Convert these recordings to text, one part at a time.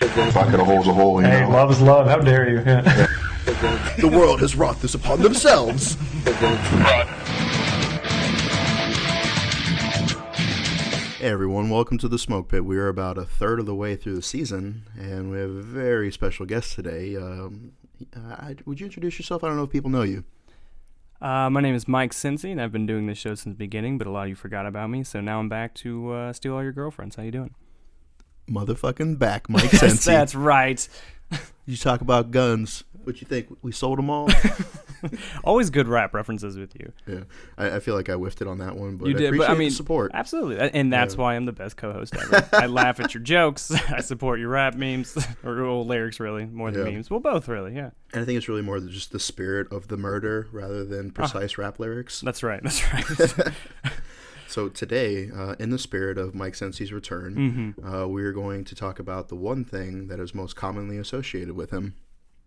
Bucket a hole's a hole, you Hey, know. love is love. How dare you? Yeah. The world has wrought this upon themselves. Hey everyone, welcome to the Smoke Pit. We are about a third of the way through the season, and we have a very special guest today. Would you introduce yourself? I don't know if people know you. My name is Mike Cincy, and I've been doing this show since the beginning, but a lot of you forgot about me, so now I'm back to steal all your girlfriends. How you doing? Motherfucking back, Mike Cincy. That's right. You talk about guns. What you think? We sold them all? Always good rap references with you. Yeah, I feel like I whiffed it on that one, but You I did, appreciate but I mean, the support. Absolutely, and that's why I'm the best co-host ever. I laugh at your jokes. I support your rap memes, or lyrics, really, more than memes. Well, both, really, yeah. And I think it's really more just the spirit of the murder rather than precise rap lyrics. That's right, that's right. So today, in the spirit of Mike Cincy's return, we are going to talk about the one thing that is most commonly associated with him.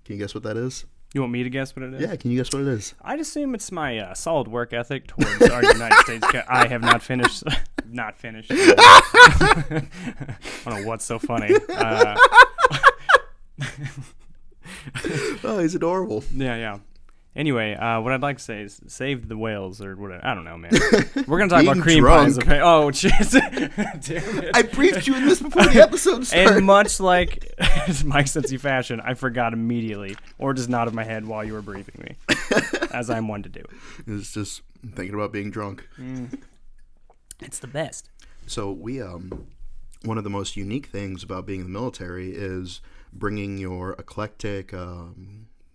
Can you guess what that is? You want me to guess what it is? Yeah, can you guess what it is? I'd assume it's my solid work ethic towards our United States. I have not finished. Not finished. I don't know what's so funny. Oh, he's adorable. Yeah. Anyway, what I'd like to say is save the whales or whatever. I don't know, man. We're going to talk about cream pies. Okay? Oh, shit. Damn it. I briefed you in this before the episode started. And much like Mike Cincy fashion, I forgot immediately or just nodded my head while you were briefing me, as I'm one to do. It's just thinking about being drunk. It's the best. So we, one of the most unique things about being in the military is bringing your eclectic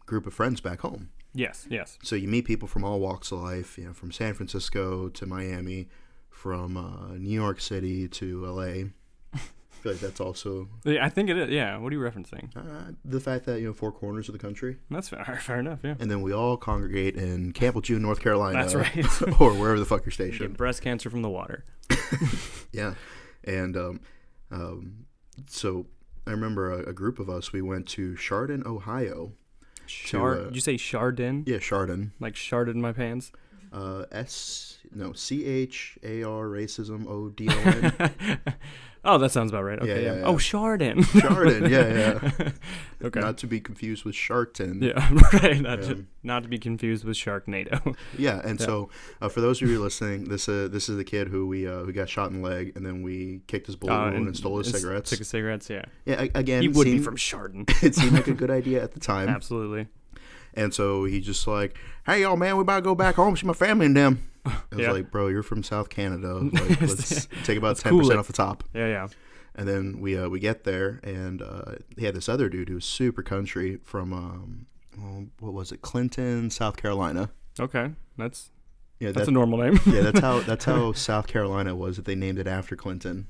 group of friends back home. Yes. So you meet people from all walks of life, from San Francisco to Miami, from New York City to LA. I feel like that's also... Yeah, I think it is. Yeah. What are you referencing? The fact that, four corners of the country. That's fair enough, yeah. And then we all congregate in Camp Lejeune, North Carolina. That's right. Or wherever the fuck you're stationed. Get breast cancer from the water. Yeah. And so I remember a group of us, we went to Chardon, Ohio. Did you say Chardon? Yeah, Chardon. Like sharded in my pants? C-H-A-R racism O-D-O-N. Oh, that sounds about right. Okay, Yeah. Oh, Chardon. Chardon, yeah. Okay. Not to be confused with Sharkton. Yeah, right. Not to be confused with Sharknado. Yeah, and so for those of you listening, this is the kid who got shot in the leg, and then we kicked his bullet wound and stole his cigarettes. Took his cigarettes, yeah. Yeah, again, he would be from Chardon. It seemed like a good idea at the time. Absolutely. And so he just like, hey, yo, man, we about to go back home, see my family and them. I was like, bro, you're from South Canada. Like, let's take about 10% off the top. Yeah. And then we get there, and he had this other dude who was super country from, what was it, Clinton, South Carolina. Okay, that's a normal name. Yeah, that's how South Carolina was, that they named it after Clinton.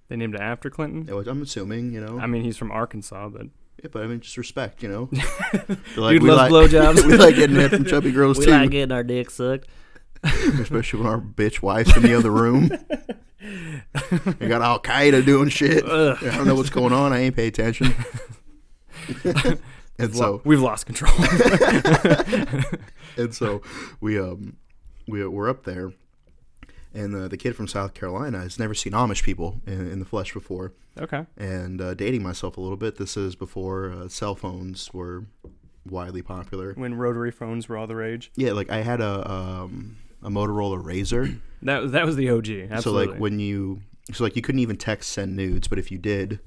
They named it after Clinton? I'm assuming, I mean, he's from Arkansas, but... Yeah, but I mean, just respect, Like, Dude loves blowjobs. We like getting it from chubby girls, too. We like getting our dick sucked. Especially when our bitch wife's in the other room. You got Al-Qaeda doing shit. I don't know what's going on. I ain't pay attention. And so we've lost control. And so we're up there, and the kid from South Carolina has never seen Amish people in the flesh before. Okay. And dating myself a little bit, this is before cell phones were widely popular. When rotary phones were all the rage. Yeah, like I had a Motorola Razr. That was the OG. Absolutely. So like you couldn't even text send nudes, but if you did,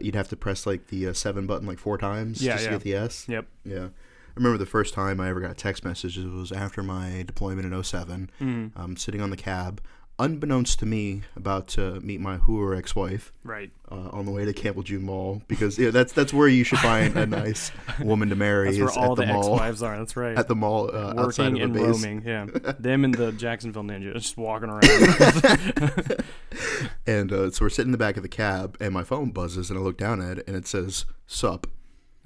you'd have to press like the 7 button like 4 times just to get the S. Yep. Yeah. I remember the first time I ever got a text message, it was after my deployment in 07. I'm sitting on the cab, unbeknownst to me, about to meet my hooer ex-wife. Right. On the way to Camp Lejeune Mall, because that's where you should find a nice woman to marry. That's where is all at the the mall. ex-wives are. That's right. At the mall, outside of working and the base. roaming. Yeah, them and the Jacksonville Ninja just walking around. And so we're sitting in the back of the cab, and my phone buzzes, and I look down at it, and it says "Sup."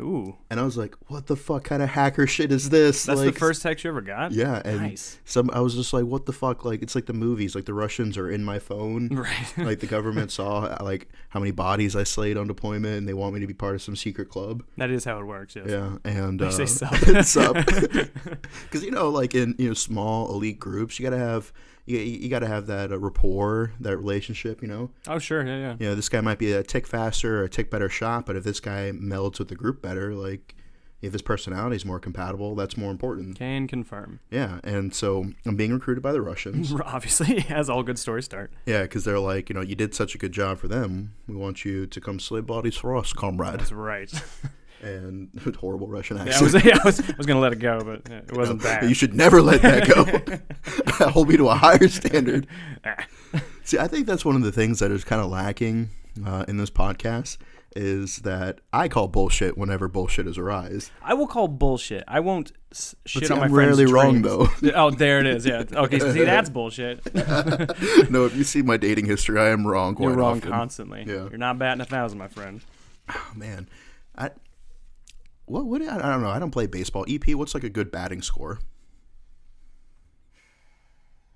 Ooh. And I was like, what the fuck kind of hacker shit is this? That's like, the first text you ever got? Yeah. And nice. I was just like, what the fuck? Like, it's like the movies. Like, the Russians are in my phone. Right. Like, the government saw, like, how many bodies I slayed on deployment, and they want me to be part of some secret club. That is how it works, yes. Yeah. And they say sup. sup. Because, like, in, small elite groups, you got to have, you got to have that rapport, that relationship, you know? Oh, sure. Yeah. You know, this guy might be a tick faster or a tick better shot, but if this guy melds with the group better, like, if his personality is more compatible, that's more important. Can confirm. Yeah, and so I'm being recruited by the Russians. Obviously, as all good stories start. Yeah, because they're like, you know, you did such a good job for them. We want you to come slay bodies for us, comrade. That's right. And with horrible Russian Yeah, accent. I was going to let it go, but it wasn't bad. You should never let that go. Hold me to a higher standard. See, I think that's one of the things that is kind of lacking in this podcast is that I call bullshit whenever bullshit is arise. I will call bullshit. I won't shit on my I'm friend's rarely wrong, dreams. though. Oh, there it is. Yeah. Okay, so see, that's bullshit. No, if you see my dating history, I am wrong quite You're wrong often. constantly. Yeah. You're not batting 1,000, my friend. Oh, man. I don't know. I don't play baseball. EP, what's like a good batting score?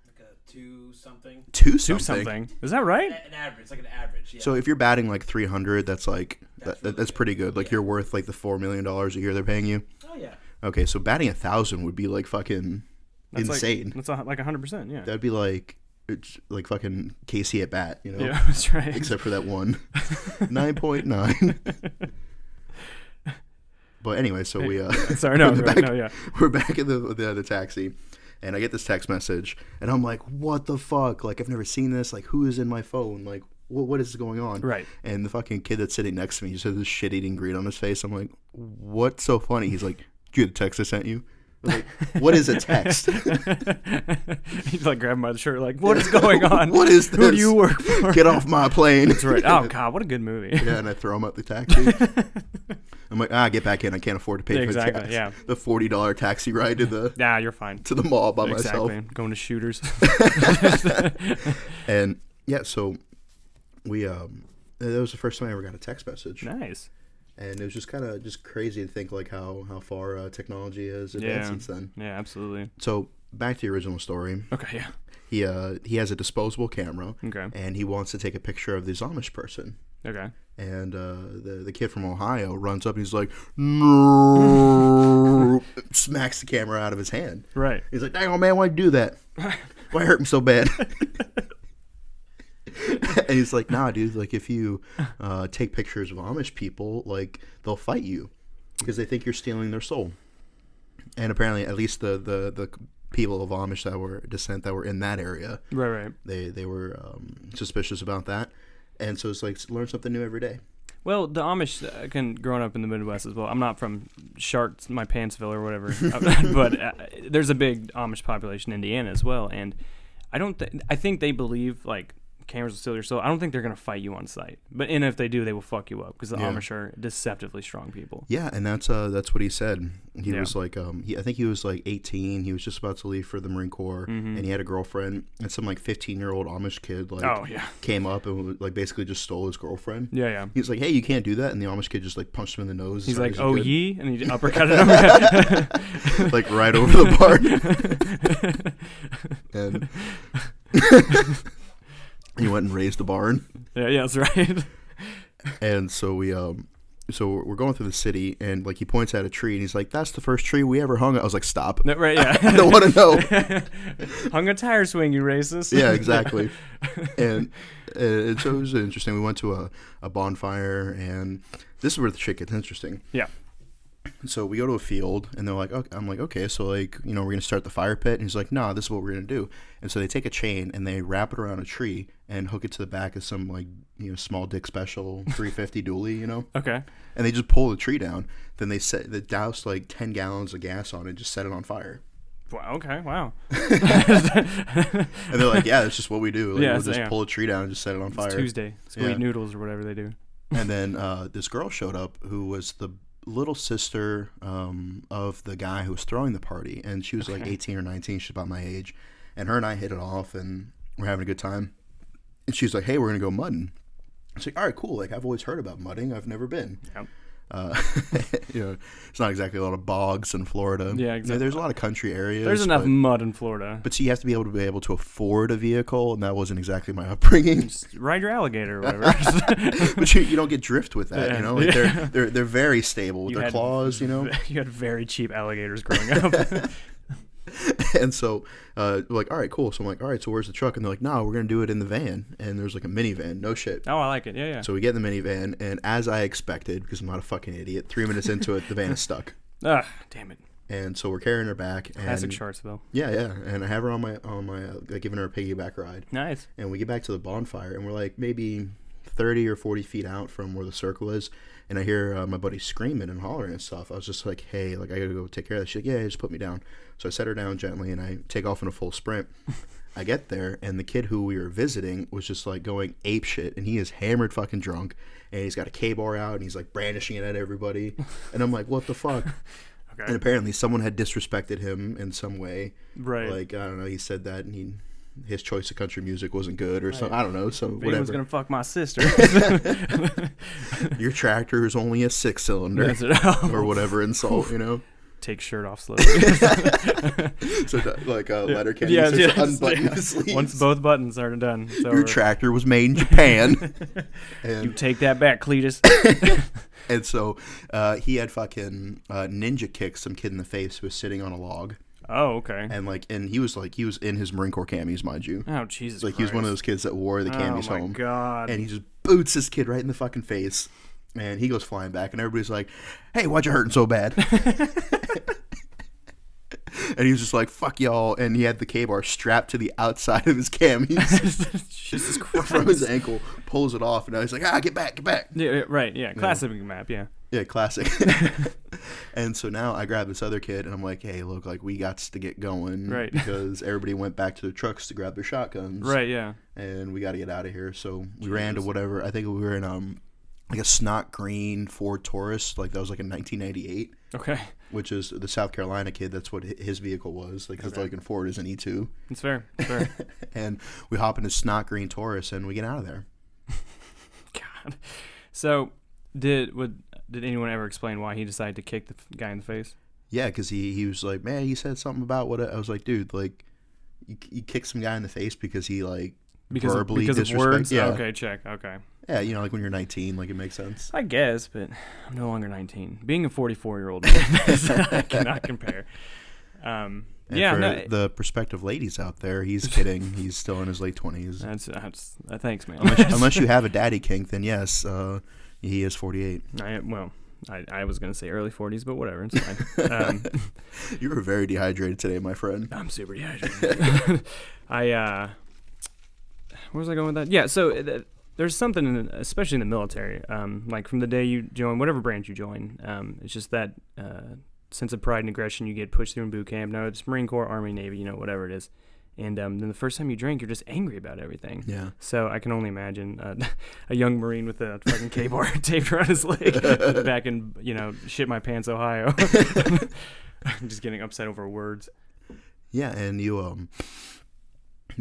Like a 2-something. Two Do something. something. Is that right? An average, like an average. Yeah. So if you're batting like 300, that's like That's that's really pretty good. Like Yeah. you're worth like the $4 million a year they're paying you. Oh yeah. Okay, so batting 1,000 would be like fucking That's insane. That's like 100%. Yeah. That'd be like it's like fucking Casey at bat, you know? Yeah, that's right. Except for that one 9.9. But anyway, so we Sorry, no, we're right, back, no, yeah. we're back in the taxi, and I get this text message, and I'm like, what the fuck? Like, I've never seen this. Like, who is in my phone? Like, what is going on? Right. And the fucking kid that's sitting next to me just has this shit-eating grin on his face. I'm like, what's so funny? He's like, did you get the text I sent you? I was like, what is a text? He's like grabbing by the shirt, like, what is going on? What is this? Who do you work for? Get off my plane. That's right. Oh, God, what a good movie. Yeah, and I throw him out the taxi. I'm like, get back in. I can't afford to pay Exactly, for the yeah. the $40 taxi ride to the Nah, you're fine. to the mall by Exactly. myself. Going to shooters. And yeah, so we that was the first time I ever got a text message, Nice. and it was just kind of just crazy to think like how far technology has advanced Yeah. since then. Yeah, absolutely. So back to the original story, Okay, yeah. he has a disposable camera, Okay. and he wants to take a picture of this Amish person. Okay. And the kid from Ohio runs up and he's like, no, smacks the camera out of his hand. Right. He's like, dang, man, why'd you do that? Why hurt him so bad? And he's like, nah, dude, like if you take pictures of Amish people, like they'll fight you because they think you're stealing their soul. And apparently, at least the people of Amish that were in that area, Right. they were suspicious about that. And so it's like learn something new every day. Well, the Amish, growing up in the Midwest as well. I'm not from Sharks, my Pantsville or whatever, but there's a big Amish population in Indiana as well. And I think they believe like cameras will steal your soul. I don't think they're gonna fight you on sight. But if they do, they will fuck you up because the Yeah. Amish are deceptively strong people. Yeah, and that's what he said. He Yeah. was like, I think he was like 18. He was just about to leave for the Marine Corps, and he had a girlfriend. And some like 15-year-old Amish kid like Oh yeah. came up and like basically just stole his girlfriend. Yeah. He's like, hey, you can't do that, and the Amish kid just like punched him in the nose. He's as hard like, as he oh could. ye, and he uppercutted him. Like right over the bar. And he went and raised the barn. Yeah, that's right. And so we're going through the city, and like he points at a tree, and he's like, "That's the first tree we ever hung." I was like, "Stop! No, right, yeah. I don't want to know." Hung a tire swing, you racist. Yeah, exactly. And so it was interesting. We went to a bonfire, and this is where the shit gets interesting. Yeah. So we go to a field, and they're like, okay. I'm like, okay, so like, we're going to start the fire pit. And he's like, nah, this is what we're going to do. And so they take a chain, and they wrap it around a tree and hook it to the back of some, like, small dick special 350 dually, Okay. And they just pull the tree down. Then they douse, like, 10 gallons of gas on it and just set it on fire. Wow, okay, wow. And they're like, yeah, that's just what we do. Like, Yeah, we'll just yeah. pull a tree down and just set it on fire. It's Tuesday. Sweet Yeah. noodles or whatever they do. And then this girl showed up who was the little sister of the guy who was throwing the party, and she was like 18 or 19. She's about my age, and her and I hit it off, and we're having a good time. And she's like, "Hey, we're gonna go mudding." I was like, "All right, cool. Like I've always heard about mudding. I've never been." Yep. It's not exactly a lot of bogs in Florida. Yeah, exactly. There's a lot of country areas. There's enough mud in Florida. But so you have to be able to afford a vehicle, and that wasn't exactly my upbringing. Just ride your alligator or whatever. But you don't get drift with that, Yeah. Like they're very stable with You their had claws, You had very cheap alligators growing up. And so we're like, all right, cool. So I'm like, all right, so where's the truck? And they're like, no, we're going to do it in the van. And there's like a minivan. No shit. Oh, I like it. Yeah. So we get in the minivan, and as I expected, because I'm not a fucking idiot, 3 minutes into it, the van is stuck. Ah, damn it. And so we're carrying her back. Classic And Sharksville. yeah. And I have her on my like, giving her a piggyback ride. Nice. And we get back to the bonfire, and we're like maybe 30 or 40 feet out from where the circle is. And I hear my buddy screaming and hollering and stuff. I was just like, hey, like, I got to go take care of that. She's like, yeah, just put me down. So I set her down gently, and I take off in a full sprint. I get there, and the kid who we were visiting was just, like, going ape shit. And he is hammered fucking drunk. And he's got a K-bar out, and he's, like, brandishing it at everybody. And I'm like, what the fuck? Okay. And apparently someone had disrespected him in some way. Right. Like, I don't know, he said that, and his choice of country music wasn't good or something. I don't know. So whatever. He was gonna fuck my sister. Your tractor is only a 6-cylinder or whatever insult, you know. Take shirt off slowly. So like letter Kenny unbutton the sleeves. Once both buttons are done, your tractor was made in Japan. And you take that back, Cletus. And so he had fucking ninja kicked some kid in the face who was sitting on a log. Oh, okay. And he was in his Marine Corps camis, mind you. Oh, Jesus Like Christ. he was one of those kids that wore the camis home. Oh, my God. And he just boots this kid right in the fucking face. And he goes flying back, and everybody's like, hey, why'd you hurting so bad? And he was just like, fuck y'all. And he had the K-bar strapped to the outside of his camis. Jesus Christ. From his ankle, pulls it off, and now he's like, get back. Yeah, right, yeah. Classic map, yeah. Yeah, classic. And so now I grab this other kid, and I'm like, hey, look, like, we got to get going. Right. Because everybody went back to their trucks to grab their shotguns. Right, yeah. And we got to get out of here. So we ran to whatever. I think we were in like a snot green Ford Taurus. Like, that was like in 1998. Okay. Which is the South Carolina kid. That's what his vehicle was. Like, because Lincoln Ford is an E2. It's fair. It's fair. And we hop in a snot green Taurus, and we get out of there. God. So, did anyone ever explain why he decided to kick the guy in the face? Yeah, because he was like, man, he said something about what I was like, dude, like, you kicked some guy in the face because he, like, verbally disrespected. Of words? Yeah. Okay, check. Okay. Yeah, you know, like when you're 19, like, it makes sense. I guess, but I'm no longer 19. Being a 44-year-old, I cannot compare. And for the prospective ladies out there, he's kidding. He's still in his late 20s. That's thanks, man. Unless you have a daddy kink, then yes, he is 48. I was going to say early 40s, but whatever. It's fine. You were very dehydrated today, my friend. I'm super dehydrated. Where was I going with that? Yeah, so there's something, especially in the military, like from the day you join, whatever branch you join, it's just that sense of pride and aggression you get pushed through in boot camp. No, it's Marine Corps, Army, Navy, whatever it is. And then the first time you drink, you're just angry about everything. Yeah. So I can only imagine a young Marine with a fucking K-bar taped around his leg back in, shit my pants, Ohio. I'm just getting upset over words. Yeah, and you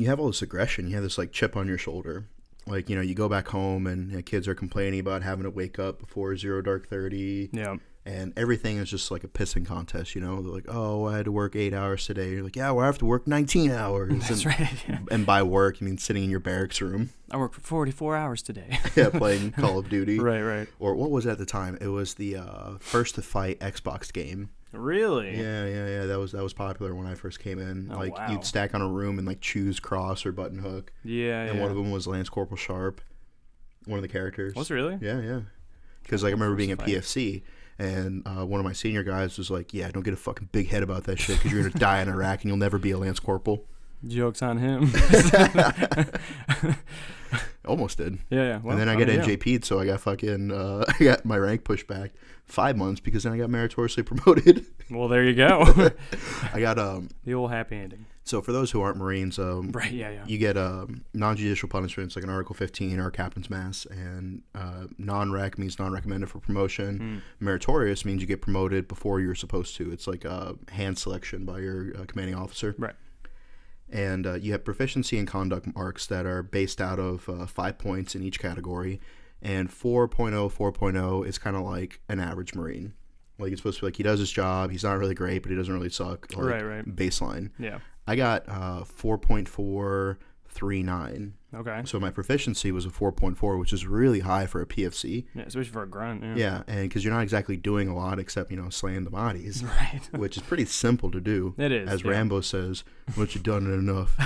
have all this aggression. You have this, like, chip on your shoulder. Like, you go back home and kids are complaining about having to wake up before 0 dark 30. Yeah. And everything is just like a pissing contest, They're like, oh, I had to work 8 hours today. You're like, yeah, well, I have to work 19 hours. That's right. Yeah. And by work, you mean sitting in your barracks room. I worked for 44 hours today. Yeah, playing Call of Duty. Right. Or what was it at the time? It was the First to Fight Xbox game. Really? Yeah. That was popular when I first came in. Oh, like, wow. You'd stack on a room and, like, choose cross or button hook. Yeah. And one of them was Lance Corporal Sharp, one of the characters. Was it really? Yeah. Because, like, I remember being at PFC. And one of my senior guys was like, yeah, don't get a fucking big head about that shit because you're going to die in Iraq and you'll never be a Lance Corporal. Joke's on him. Almost did. Yeah. Well, and then I got NJP'd, so I got fucking, I got my rank pushed back 5 months because then I got meritoriously promoted. Well, there you go. I got the old happy ending. So for those who aren't Marines, right, yeah. You get non-judicial punishments like an Article 15 or a Captain's Mass, and non-rec means non-recommended for promotion. Meritorious means you get promoted before you're supposed to. It's like a hand selection by your commanding officer. Right. And you have proficiency and conduct marks that are based out of 5 points in each category, and 4.0 is kind of like an average Marine. Like, it's supposed to be like he does his job, he's not really great, but he doesn't really suck. Like, right. Baseline. Yeah. I got 4.439. Okay. So my proficiency was a 4.4, which is really high for a PFC. Yeah, especially for a grunt. Yeah. Yeah, and because you're not exactly doing a lot except, slaying the bodies. Right. Which is pretty simple to do. It is. As yeah. Rambo says, once you've done it enough,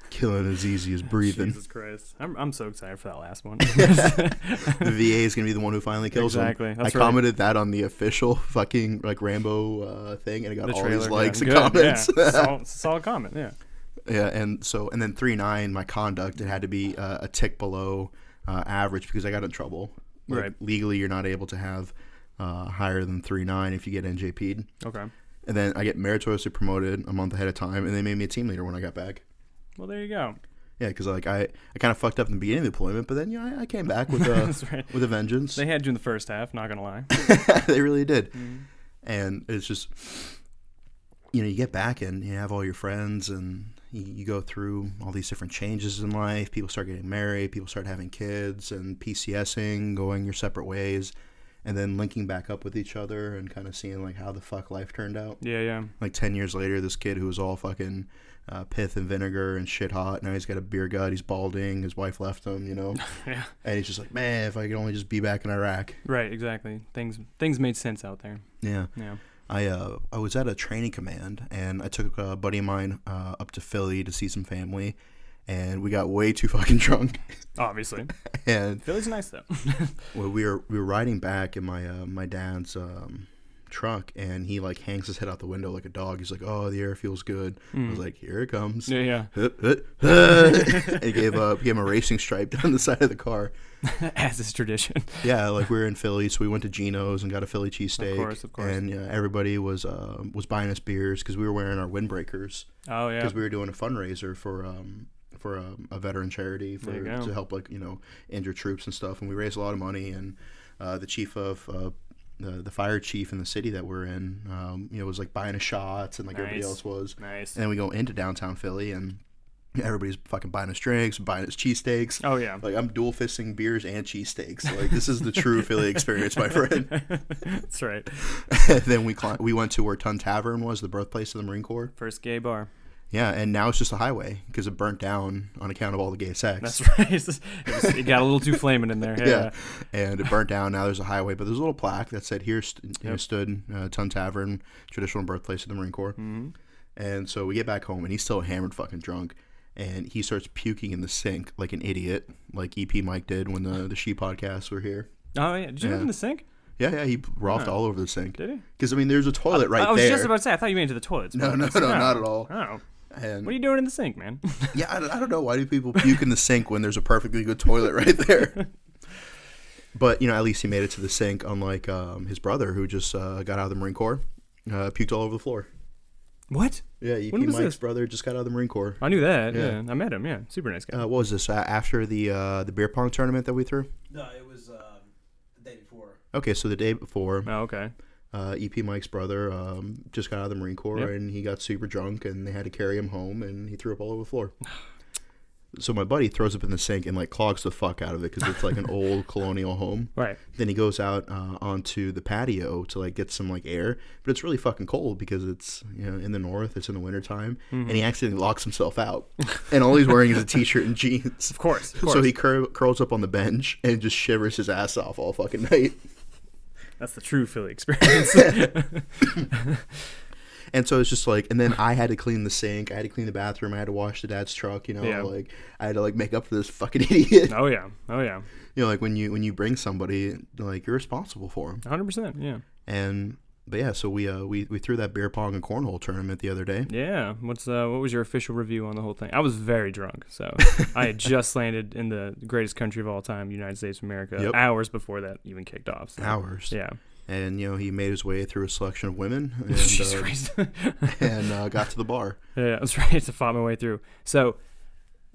killing as easy as breathing. Jesus Christ. I'm so excited for that last one. The VA is going to be the one who finally kills him. Exactly. That's I commented that on the official fucking Rambo thing, and it got the all trailer, these likes and good, comments. Yeah. Solid comment, yeah. Yeah, and then 3.9, my conduct, it had to be a tick below average because I got in trouble. Like, right. Legally, you're not able to have higher than 3.9 if you get NJP'd. Okay. And then I get meritoriously promoted a month ahead of time, and they made me a team leader when I got back. Well, there you go. Yeah, because I kind of fucked up in the beginning of the deployment, but then I came back with right. with a vengeance. They had you in the first half, not gonna lie. They really did. Mm-hmm. And it's just, you get back and you have all your friends, and you go through all these different changes in life. People start getting married, people start having kids, and PCSing, going your separate ways, and then linking back up with each other and kind of seeing like how the fuck life turned out. Yeah. Like 10 years later, this kid who was all fucking pith and vinegar and shit hot, now he's got a beer gut, he's balding, his wife left him, Yeah. And he's just like, man, if I could only just be back in Iraq. Right, exactly. Things made sense out there. Yeah. Yeah. I was at a training command, and I took a buddy of mine up to Philly to see some family, and we got way too fucking drunk. Obviously. And Philly's nice though. well, we were riding back in my dad's truck, and he like hangs his head out the window like a dog. He's like, "Oh, the air feels good." I was like, "Here it comes." Yeah. And he gave him a racing stripe down the side of the car. As is tradition. Yeah, like we were in Philly, so we went to Gino's and got a Philly cheesesteak. Of course. And everybody was buying us beers because we were wearing our windbreakers. Oh yeah. Because we were doing a fundraiser for a veteran charity to help injured troops and stuff, and we raised a lot of money. And the chief of the fire chief in the city that we're in, was like buying us shots, and like everybody else was. Nice. And then we go into downtown Philly, and everybody's fucking buying us drinks, buying us cheesesteaks. Oh yeah. Like I'm dual fisting beers and cheesesteaks. Like this is the true Philly experience, my friend. That's right. And then we went to where Ton Tavern was, the birthplace of the Marine Corps. First gay bar. Yeah, and now it's just a highway because it burnt down on account of all the gay sex. That's right. It got a little too flaming in there. Yeah, and it burnt down. Now there's a highway, but there's a little plaque that said here stood Ton Tavern, traditional birthplace of the Marine Corps. Mm-hmm. And so we get back home, and he's still hammered fucking drunk. And he starts puking in the sink like an idiot, like EP Mike did when the She podcasts were here. Oh yeah, did you have in the sink? Yeah, he rothed all over the sink. Did he? Because there's a toilet right there. I was just about to say, I thought you meant to the toilets. No, not at all. Oh. And what are you doing in the sink, man? Yeah, I don't know. Why do people puke in the sink when there's a perfectly good toilet right there? But, at least he made it to the sink, unlike his brother, who just got out of the Marine Corps, puked all over the floor. What? Yeah, EP When was Mike's this? brother just got out of the Marine Corps. I knew that. Yeah. Yeah, I met him. Yeah, super nice guy. What was this? After the beer pong tournament that we threw? No, it was the day before. Okay, so the day before, Oh, okay. EP Mike's brother just got out of the Marine Corps, Yep. and he got super drunk, and they had to carry him home, and he threw up all over the floor. So my buddy throws up in the sink and like clogs the fuck out of it because it's like an old colonial home. Right. Then he goes out onto the patio to like get some like air, but it's really fucking cold because it's in the north, it's in the wintertime, and he accidentally locks himself out, and all he's wearing is a t-shirt and jeans. Of course. So he curls up on the bench and just shivers his ass off all fucking night. That's the true Philly experience. And so it's just like, and then I had to clean the sink, I had to clean the bathroom, I had to wash the dad's truck, like I had to like make up for this fucking idiot. Oh yeah. Like when you bring somebody, like you're responsible for them. 100%. Yeah. But yeah, so we threw that beer pong and cornhole tournament the other day. Yeah. What was your official review on the whole thing? I was very drunk, so I had just landed in the greatest country of all time, United States of America, hours before that even kicked off. So. Hours. Yeah. And he made his way through a selection of women and, Jesus Christ. and got to the bar. Yeah, that's right. To fought my way through. So,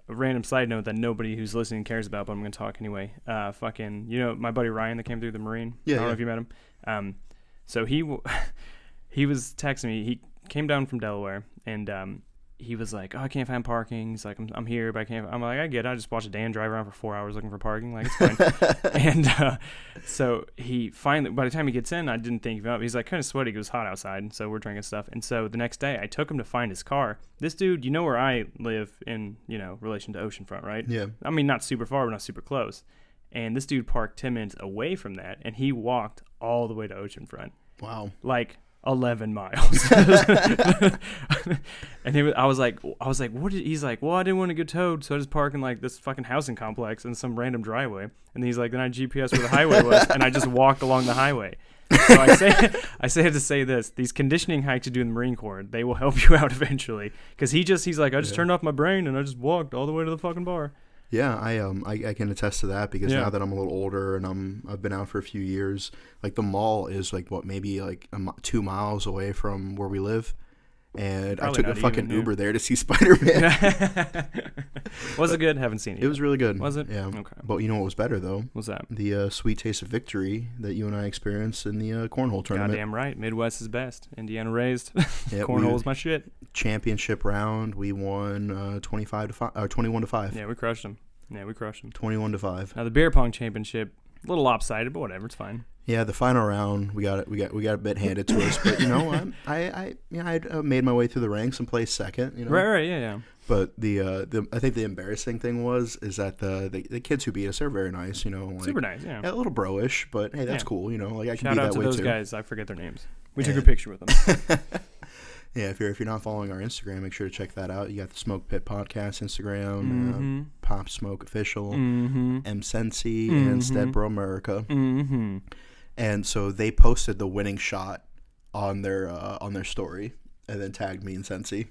a random side note that nobody who's listening cares about, but I'm going to talk anyway. My buddy Ryan that came through the Marine. Yeah. I don't know if you met him. So he was texting me. He came down from Delaware, and he was like, "Oh, I can't find parking." He's like, "I'm here, but I can't." I'm like, "I get it. I just watched Dan drive around for 4 hours looking for parking. Like, it's fine." And so he finally, by the time he gets in, I didn't think of him up. He's like kind of sweaty. It was hot outside, so we're drinking stuff. And so the next day, I took him to find his car. This dude, you know where I live in, relation to oceanfront, right? Yeah. I mean, not super far, but not super close. And this dude parked 10 minutes away from that, and he walked all the way to oceanfront. Wow. Like 11 miles. And I was like, what did, he's like, well, I didn't want to get towed, so I just parked in like this fucking housing complex in some random driveway. And he's like, then I GPS where the highway was, and I just walked along the highway. So I say to say this: these conditioning hikes you do in the Marine Corps, they will help you out eventually. Because he's like, I just turned off my brain and I just walked all the way to the fucking bar. Yeah, I can attest to that because now that I'm a little older and I've been out for a few years, like the mall is like maybe like 2 miles away from where we live, and Probably I took a fucking Uber there to see Spider-Man. Was it good? Haven't seen it. It was really good. Was it? Yeah. Okay. But you know what was better though? What's that? The sweet taste of victory that you and I experienced in the cornhole tournament. Goddamn right. Midwest is best. Indiana raised. Yeah, Cornhole's my shit. Championship round, we won 21 to 5. Yeah, we crushed them. 21 to 5. Now the beer pong championship, a little lopsided, but whatever, it's fine. Yeah, the final round, we got a bit handed to us, but I made my way through the ranks and placed second. Right, yeah. But I think the embarrassing thing is that the kids who beat us, they're very nice, like, super nice, yeah. A little bro-ish, but hey, that's cool, like I can Shout be out that to way those too. guys. I forget their names. We took a picture with them. Yeah, if you're not following our Instagram, make sure to check that out. You got the Smoke Pit Podcast Instagram, Pop Smoke Official, M Sensi, and Steadbro America. And so they posted the winning shot on their story, and then tagged me and Sensi.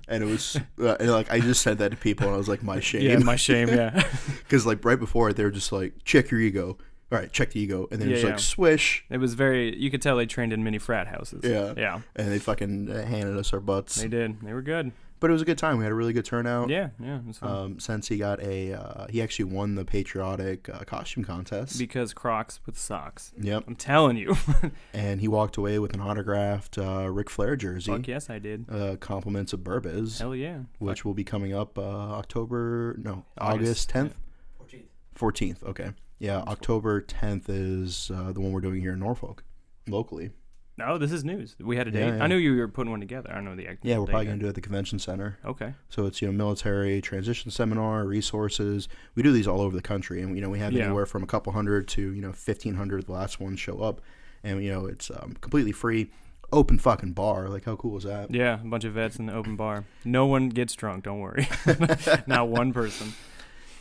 And it was like I just said that to people, and I was like, my shame. Yeah, my shame. Yeah. Because like right before it, they were just like, check your ego. All right, check the ego, and then just like swish. It was you could tell they trained in mini frat houses. Yeah. And they fucking handed us our butts. They did. They were good. But it was a good time. We had a really good turnout. Yeah. It was fun. Since he got he actually won the patriotic costume contest. Because Crocs with socks. Yep. I'm telling you. And he walked away with an autographed Ric Flair jersey. Fuck yes, I did. Compliments of Burbiz. Hell yeah. Which will be coming up August 10th? 14th, okay. Yeah, October 10th is the one we're doing here in Norfolk, locally. No, this is news. We had a date. Yeah. I knew you were putting one together. I don't know the actual Yeah, we're probably going to do it at the convention center. Okay. So it's, military transition seminar, resources. We do these all over the country. And, we have anywhere from a couple hundred to, 1,500, the last one show up. And, it's completely free. Open fucking bar. Like, how cool is that? Yeah, a bunch of vets in the open bar. No one gets drunk, don't worry. Not one person.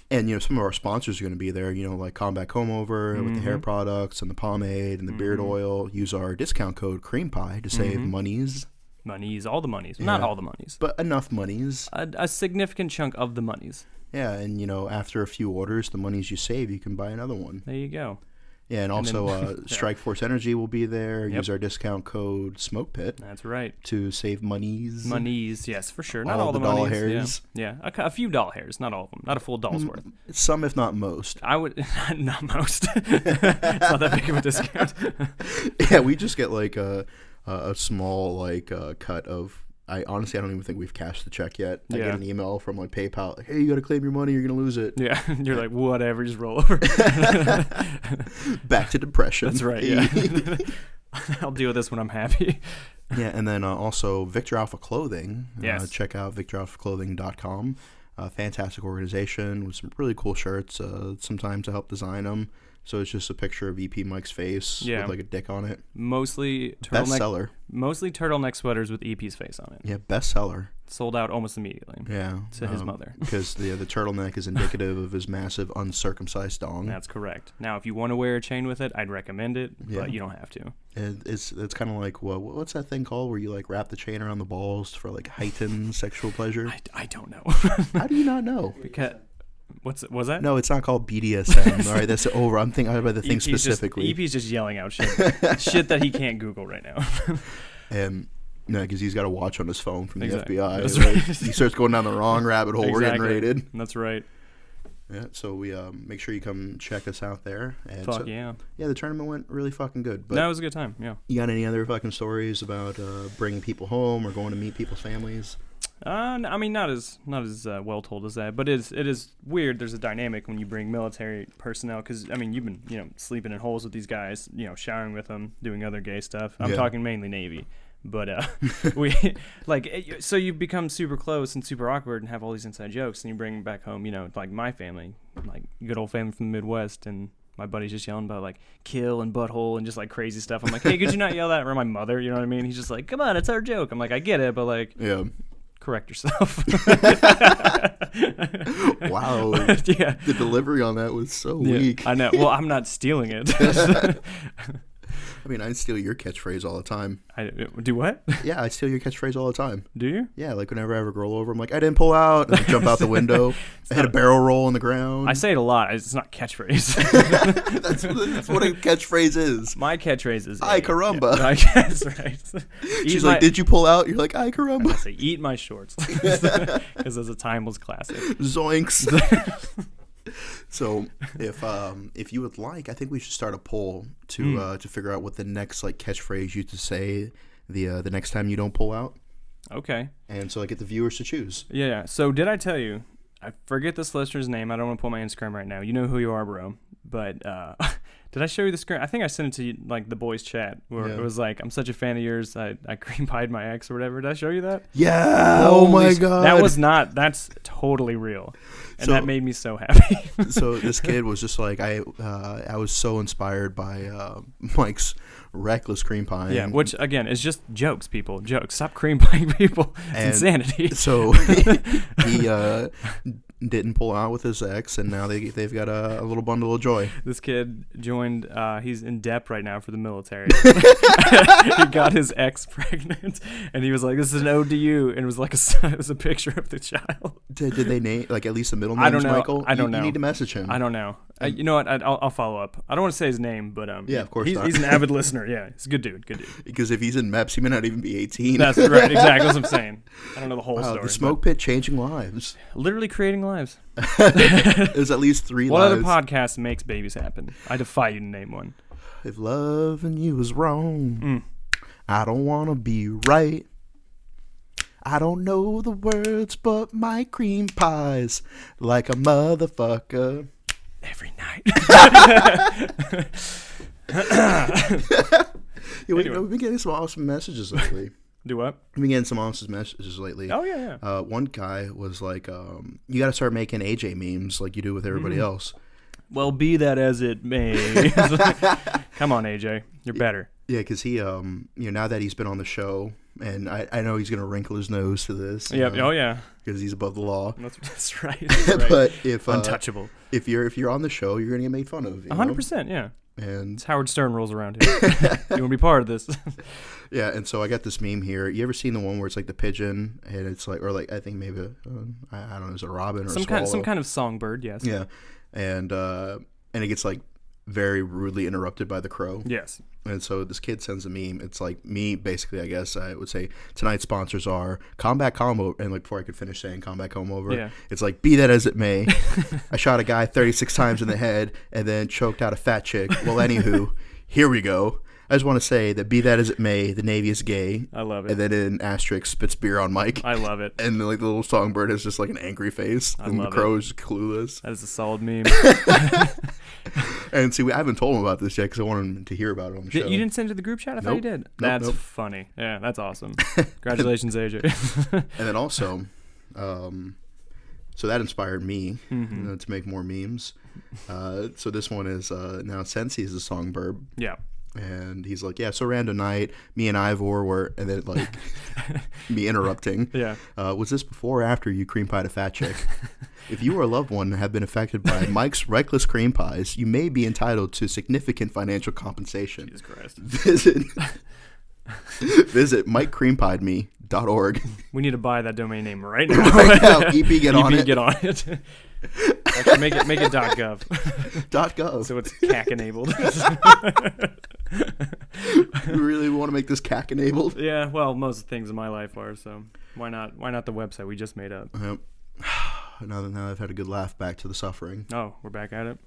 And, some of our sponsors are going to be there, like Combat Comb Over with the hair products and the pomade and the beard oil. Use our discount code Cream Pie to save monies. Monies, all the monies. Yeah. Not all the monies. But enough monies. A significant chunk of the monies. Yeah, and, after a few orders, the monies you save, you can buy another one. There you go. Yeah, and also Strike Force Energy will be there. Yep. Use our discount code Smoke Pit. That's right. To save monies. Monies, yes, for sure. Not all the doll monies. hairs. Yeah. A few doll hairs, not all of them. Not a full doll's worth. Some, if not most. I would, not most. It's not that big of a discount. Yeah, we just get like a small cut of. I honestly don't even think we've cashed the check yet. I get an email from like PayPal, like, hey, you got to claim your money, you're gonna lose it. Yeah, you're like, whatever, just roll over. Back to depression. That's right. Yeah, I'll deal with this when I'm happy. Yeah, and then also Victor Alpha Clothing. Yes. Check out victoralphaclothing.com. Fantastic organization with some really cool shirts. Sometimes I help design them. So it's just a picture of EP Mike's face with like a dick on it. Mostly turtleneck. Bestseller. Mostly turtleneck sweaters with EP's face on it. Yeah, bestseller. Sold out almost immediately. Yeah. To his mother. Because the turtleneck is indicative of his massive uncircumcised dong. That's correct. Now, if you want to wear a chain with it, I'd recommend it, but you don't have to. It's kind of like, what's that thing called where you like wrap the chain around the balls for like heightened sexual pleasure? I don't know. How do you not know? Because... was that? No, it's not called BDSM. All right, that's over. I'm thinking about the thing specifically. EP's just yelling out shit that he can't Google right now. And no, because he's got a watch on his phone from the FBI. That's right. He starts going down the wrong rabbit hole. We're getting raided. That's right. Yeah, so we make sure you come check us out there. And yeah. Yeah, the tournament went really fucking good. But that was a good time. Yeah. You got any other fucking stories about bringing people home or going to meet people's families? I mean, not as well told as that, but it is weird. There's a dynamic when you bring military personnel, because I mean, you've been sleeping in holes with these guys, showering with them, doing other gay stuff. I'm talking mainly Navy, but we so you become super close and super awkward and have all these inside jokes, and you bring them back home. Like my family, like good old family from the Midwest, and my buddy's just yelling about like kill and butthole and just like crazy stuff. I'm like, hey, could you not yell that around my mother? You know what I mean? He's just like, come on, it's our joke. I'm like, I get it, but like, correct yourself. Wow. Yeah. The delivery on that was so weak. I know. Well, I'm not stealing it. I mean, I steal your catchphrase all the time. I do what? Yeah, I steal your catchphrase all the time. Do you? Yeah, like whenever I have a girl over, I'm like, I didn't pull out, and I jump out the window. I had a barrel roll on the ground. I say it a lot. It's not catchphrase. That's what a catchphrase is. My catchphrase is ay caramba. Yeah, that's right. She's like, did you pull out? You're like, ay caramba. I say, eat my shorts. Because as a timeless classic. Zoinks. So if you would like, I think we should start a poll to figure out what the next like catchphrase you to say the next time you don't pull out. Okay. And so I get the viewers to choose. Yeah. So did I tell you? I forget this listener's name. I don't want to pull my Instagram right now. You know who you are, bro. But did I show you the screen? I think I sent it to you, like the boys chat, where it was like, I'm such a fan of yours. I cream pied my ex or whatever. Did I show you that? Yeah. Oh my God. That's totally real. And that made me so happy. So this kid was just like, I was so inspired by Mike's reckless cream pie. Yeah, which again is just jokes, people. Jokes. Stop cream pieing people. It's insanity. So he didn't pull out with his ex, and now they've got a little bundle of joy. This kid joined. He's in debt right now for the military. He got his ex pregnant, and he was like, "This is an ode to you," and it was like it was a picture of the child. Did they name like at least the middle name? I don't know. Michael? I don't know. You need to message him. I don't know. You know what? I'll follow up. I don't want to say his name, but yeah, of course he's an avid listener. Yeah, he's a good dude. Good dude. Because if he's in MEPS, he may not even be 18. That's right. Exactly. That's what I'm saying. I don't know the whole story. The smoke pit changing lives. Literally creating lives. There's at least 3 what lives. What other podcast makes babies happen? I defy you to name one. If loving you is wrong, I don't want to be right. I don't know the words, but my cream pies like a motherfucker. Every night. We've been getting some awesome messages lately. Do what? We've been getting some awesome messages lately. Oh, yeah. One guy was like, you got to start making AJ memes like you do with everybody else. Well, be that as it may. Come on, AJ. You're better. Yeah, because he, now that he's been on the show, and I know he's going to wrinkle his nose to this. Yeah. Oh, yeah. Because he's above the law. That's right. That's right. But if untouchable. If you're on the show, you're going to get made fun of. 100%. Yeah. And it's Howard Stern rules around here. You want to be part of this? Yeah, and so I got this meme here. You ever seen the one where it's like the pigeon, and it's like, or like I think maybe I don't know, is it a robin or some kind of songbird? Yes. Yeah, and it gets like very rudely interrupted by the crow. Yes. And so this kid sends a meme. It's like me, basically, I guess I would say tonight's sponsors are Combat Combo. And like before I could finish saying Combat Combo over, it's like, be that as it may, I shot a guy 36 times in the head and then choked out a fat chick. Well, anywho, here we go. I just want to say that be that as it may, the Navy is gay. I love it. And then in asterisk, spits beer on Mike. I love it. And like the little songbird is just like an angry face. And the crow is clueless. That is a solid meme. And see, I haven't told him about this yet because I wanted him to hear about it on the show. You didn't send it to the group chat? I thought you did. That's funny. Yeah, that's awesome. Congratulations, AJ. And then also, so that inspired me to make more memes. So this one is now Sensi is a songbird. Yeah. And he's like, yeah, so random night, me and Ivor were, and then like me interrupting. Yeah. Was this before or after you cream pied a fat chick? If you or a loved one have been affected by Mike's reckless cream pies, you may be entitled to significant financial compensation. Jesus Christ. Visit MikeCreamPiedMe.org. We need to buy that domain name right now. Right now, EP get on it. Get on it. Actually, make it .gov. .gov. So it's CAC enabled. You really want to make this CAC enabled? Yeah, well, most things in my life are, so why not the website we just made up? Yep. Now I've had a good laugh back to the suffering. Oh, we're back at it.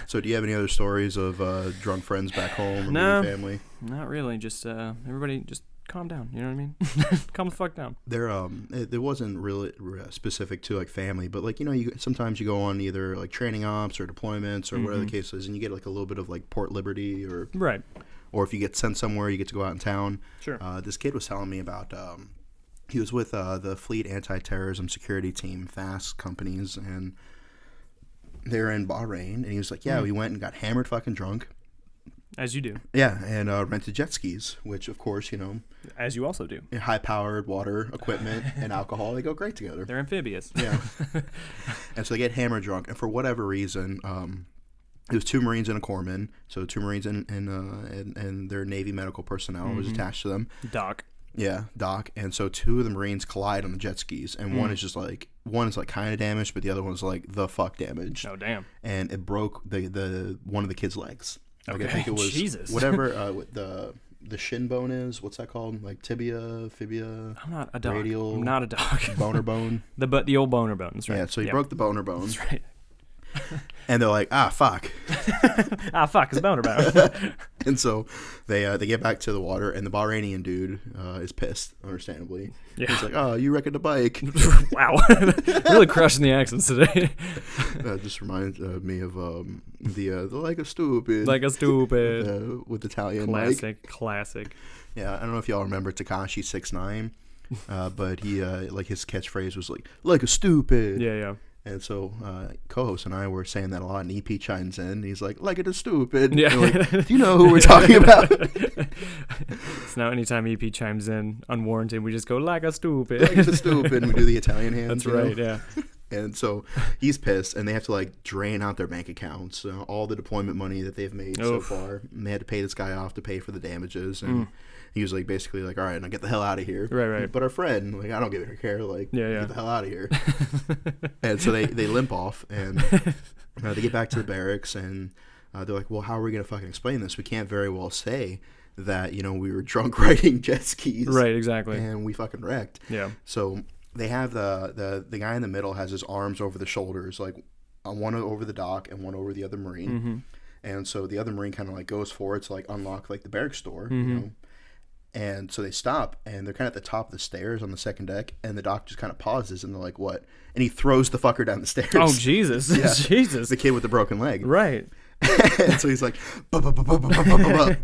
So do you have any other stories of drunk friends back home or no, family? Not really. Just everybody just calm down. You know what I mean? Calm the fuck down. It wasn't really specific to like family, but like, you know, sometimes you go on either like training ops or deployments or whatever the case is, and you get like a little bit of like Port Liberty or Right. Or if you get sent somewhere, you get to go out in town. Sure. This kid was telling me about he was with the Fleet Anti-Terrorism Security Team, FAST companies, and they're in Bahrain, and he was like, yeah, we went and got hammered fucking drunk. As you do. Yeah, and rented jet skis, which, of course, you know. As you also do. High-powered water equipment and alcohol, they go great together. They're amphibious. Yeah. And so they get hammered drunk, and for whatever reason, it was 2 Marines and a corpsman, so 2 Marines and their Navy medical personnel was attached to them. Doc. Yeah, Doc. And so 2 of the Marines collide on the jet skis, and one is kind of damaged, but the other one's like the fuck damaged. Oh, damn. And it broke the one of the kids' legs. Like, Okay. I think it was Jesus. whatever the shin bone is. What's that called? Like tibia, fibia. I'm not a dog. Radial, I'm not a dog. Boner bone. The old boner bone. That's right. Yeah, so he broke the boner bone. That's right. And they're like, fuck. Fuck, it's boner bone. And so they get back to the water, and the Bahrainian dude is pissed, understandably. Yeah. He's like, oh, you wrecked the bike. Wow. Really crushing the accents today. That just reminds me of the like a stupid. Like a stupid. With Italian Classic. Yeah, I don't know if y'all remember Tekashi 6ix9ine, but he like his catchphrase was like a stupid. Yeah. And so co-host and I were saying that a lot, and EP chimes in. And he's like it is stupid. Yeah. And we're like, do you know who we're talking about? So now anytime EP chimes in unwarranted, we just go like a stupid. Like it is stupid. And we do the Italian hands. That's right, yeah. And so he's pissed, and they have to like drain out their bank accounts, all the deployment money that they've made so far. And they had to pay this guy off to pay for the damages, and he was like basically like, all right, now get the hell out of here. Right. But our friend, like, I don't give a care, like, Yeah. get the hell out of here. And so they limp off, and they get back to the barracks, and they're like, well, how are we gonna fucking explain this? We can't very well say that, you know, we were drunk riding jet skis, Right, exactly. and we fucking wrecked. Yeah. So they have the guy in the middle has his arms over the shoulders, like one over the dock and one over the other Marine. And so the other Marine kind of like goes forward to like unlock like the barracks door, you know. And so they stop, and they're kind of at the top of the stairs on the second deck, and the doc just kind of pauses, and they're like, what? And he throws the fucker down the stairs. Oh, Jesus. Yeah. Jesus. The kid with the broken leg. Right. And so he's like, and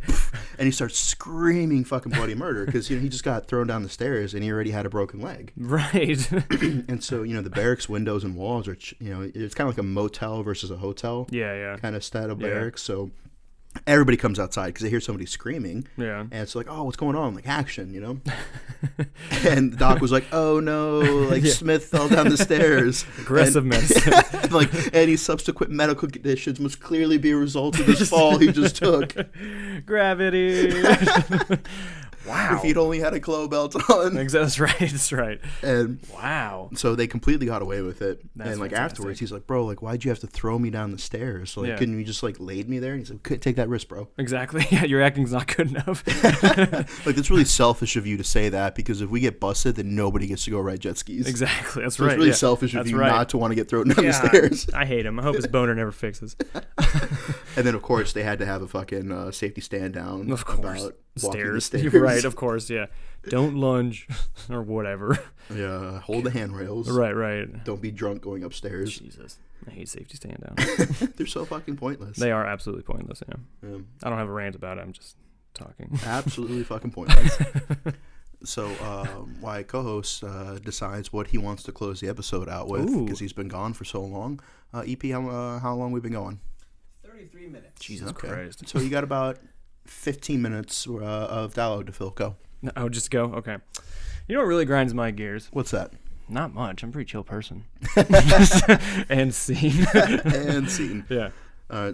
he starts screaming fucking bloody murder because, you know, he just got thrown down the stairs and he already had a broken leg. Right. And so, you know, the barracks windows and walls are, you know, it's kind of like a motel versus a hotel. Yeah. Kind of style barracks. So everybody comes outside because they hear somebody screaming. Yeah. And it's like, oh, what's going on? Like, action, you know? And the doc was like, oh, no. Like, Smith fell down the stairs. Aggressive medicine. Like, any subsequent medical conditions must clearly be a result of this fall he just took. Gravity. Wow. If he'd only had a glow belt on. That's right. And wow. so they completely got away with it. That's and like fantastic. afterwards, he's like, bro, like, why'd you have to throw me down the stairs? Like, couldn't you just like laid me there? And he's like, couldn't take that risk, bro. Exactly. Yeah, your acting's not good enough. Like, it's really selfish of you to say that, because if we get busted, then nobody gets to go ride jet skis. Exactly. That's So right. it's really selfish of you not to want to get thrown down the stairs. I hate him. I hope his boner never fixes. And then, of course, they had to have a fucking safety stand down. Of course. About walking the Stairs. stairs. You're right, of course, yeah. Don't lunge or whatever. Yeah, hold the handrails. Right. Don't be drunk going upstairs. Jesus. I hate safety stand down. They're so fucking pointless. They are absolutely pointless, yeah. Yeah. I don't have a rant about it. I'm just talking. Absolutely fucking pointless. So, why co-host decides what he wants to close the episode out with, because he's been gone for so long. EP, how long we've been going? 33 minutes. Jesus Christ. So you got about 15 minutes of dialogue to fill. Go. Oh, just go? Okay. You know what really grinds my gears? What's that? Not much. I'm a pretty chill person. And scene. And scene. Yeah.